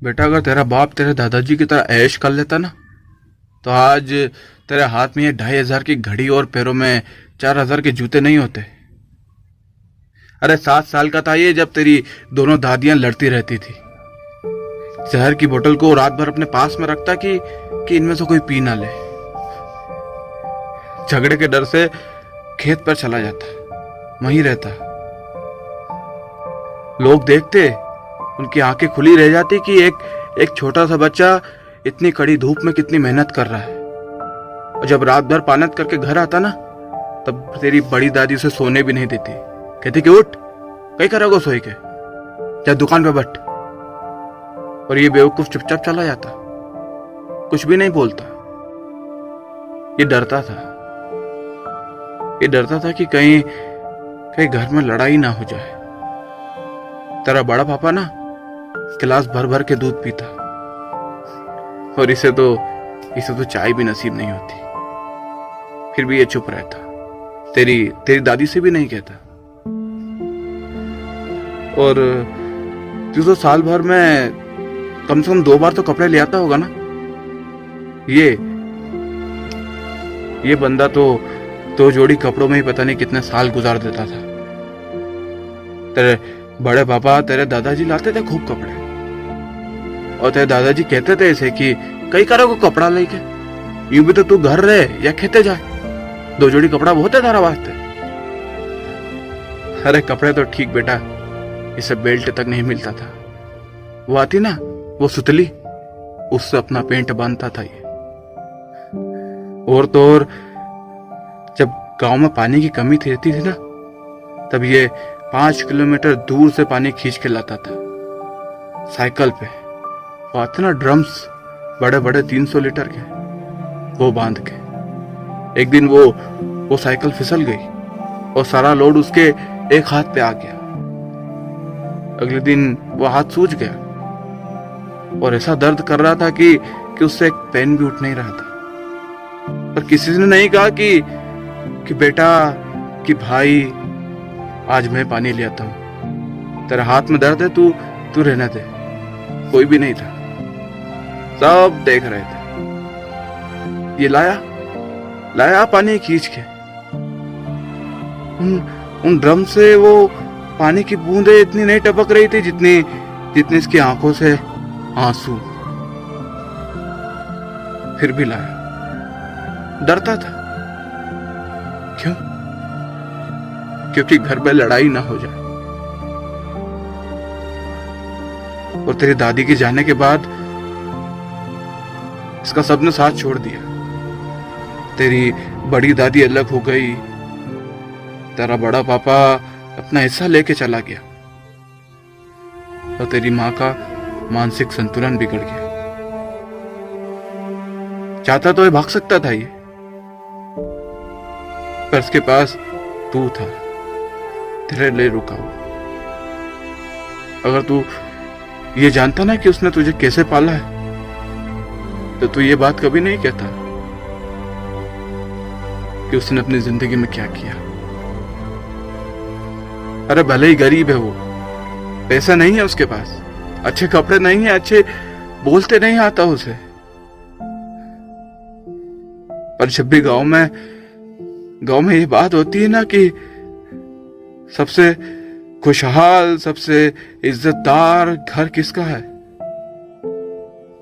बेटा, अगर तेरा बाप तेरे दादाजी की तरह ऐश कर लेता ना, तो आज तेरे हाथ में ये 2,500 की घड़ी और पैरों में 4,000 के जूते नहीं होते। अरे 7 साल का था ये जब तेरी दोनों दादियां लड़ती रहती थी। जहर की बोतल को रात भर अपने पास में रखता कि इनमें से कोई पी ना ले। झगड़े के डर से खेत पर चला जाता, वहीं रहता। लोग देखते, उनकी आंखें खुली रह जाती कि एक छोटा सा बच्चा इतनी कड़ी धूप में कितनी मेहनत कर रहा है। और जब रात भर पानत करके घर आता ना, तब तेरी बड़ी दादी उसे सोने भी नहीं देती। कहती कि उठ, कहीं करोगे सोई के, जा दुकान पे बैठ। और ये बेवकूफ चुपचाप चला जाता, कुछ भी नहीं बोलता। ये डरता था कि कहीं घर में लड़ाई ना हो जाए। तेरा बड़ा पापा ना गिलास भर भर के दूध पीता, और इसे तो चाय भी नसीब नहीं होती। फिर भी ये चुप रहता, तेरी दादी से भी नहीं कहता। और तू तो साल भर में कम से कम 2 बार तो कपड़े ले आता होगा ना। ये बंदा तो 2 जोड़ी कपड़ों में ही पता नहीं कितने साल गुजार देता था। तेरे बड़े पापा, तेरे दादाजी लाते थे खूब कपड़े, और तेरे दादाजी कहते थे ऐसे कि कई करो को कपड़ा लेके, यूं भी तो तू घर रहे या खेते जाए, 2 जोड़ी कपड़ा बहुत है तारा वास्ते। अरे कपड़े तो ठीक बेटा, इसे बेल्ट तक नहीं मिलता था। वो आती ना, वो सुतली, उससे अपना पेंट बांधता था ये। और तो और जब गांव में पानी की कमी रहती थी ना, तब ये 5 किलोमीटर दूर से पानी खींच के लाता था साइकिल पे। वो आते ना ड्रम्स, बड़े बड़े 300 लीटर के, वो बांध के। एक दिन वो साइकिल फिसल गई और सारा लोड उसके एक हाथ पे आ गया। अगले दिन वो हाथ सूज गया और ऐसा दर्द कर रहा था कि उससे एक पेन भी उठ नहीं रहा था। पर किसी ने नहीं कहा कि बेटा, कि भाई, आज मैं पानी ले आता हूं, तेरा हाथ में दर्द है, तू रहने दे। कोई भी नहीं था, सब देख रहे थे। ये लाया पानी खींच के। उन ड्रम से वो पानी की बूंदें इतनी नहीं टपक रही थी जितनी इसकी आंखों से आंसू। फिर भी लाया। डरता था। क्यों? क्योंकि घर में लड़ाई ना हो जाए। और तेरी दादी के जाने के बाद इसका सबने साथ छोड़ दिया। तेरी बड़ी दादी अलग हो गई, तेरा बड़ा पापा अपना हिस्सा लेके चला गया, और तेरी मां का मानसिक संतुलन बिगड़ गया। चाहता तो ये भाग सकता था ये, पर उसके पास तू था, तेरे लिए रुका हुआ। अगर तू ये जानता ना कि उसने तुझे कैसे पाला है, तो तू ये बात कभी नहीं कहता कि उसने अपनी जिंदगी में क्या किया। अरे भले ही गरीब है वो, पैसा नहीं है उसके पास, अच्छे कपड़े नहीं है, अच्छे बोलते नहीं आता उसे, पर जब भी गांव में ये बात होती है ना कि सबसे खुशहाल, सबसे इज्जतदार घर किसका है,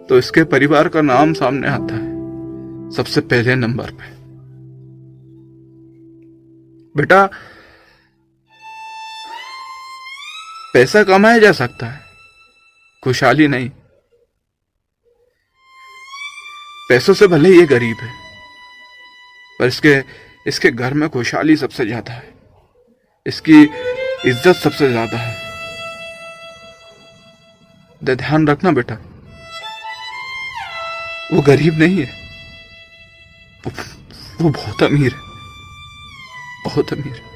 तो इसके परिवार का नाम सामने आता है सबसे पहले नंबर पे। बेटा, पैसा कमाया जा सकता है, खुशहाली नहीं। पैसों से भले ये गरीब है, पर इसके घर में खुशहाली सबसे ज्यादा है, इसकी इज्जत सबसे ज्यादा है। ध्यान रखना बेटा, वो गरीब नहीं है, वो बहुत अमीर है, बहुत अमीर है।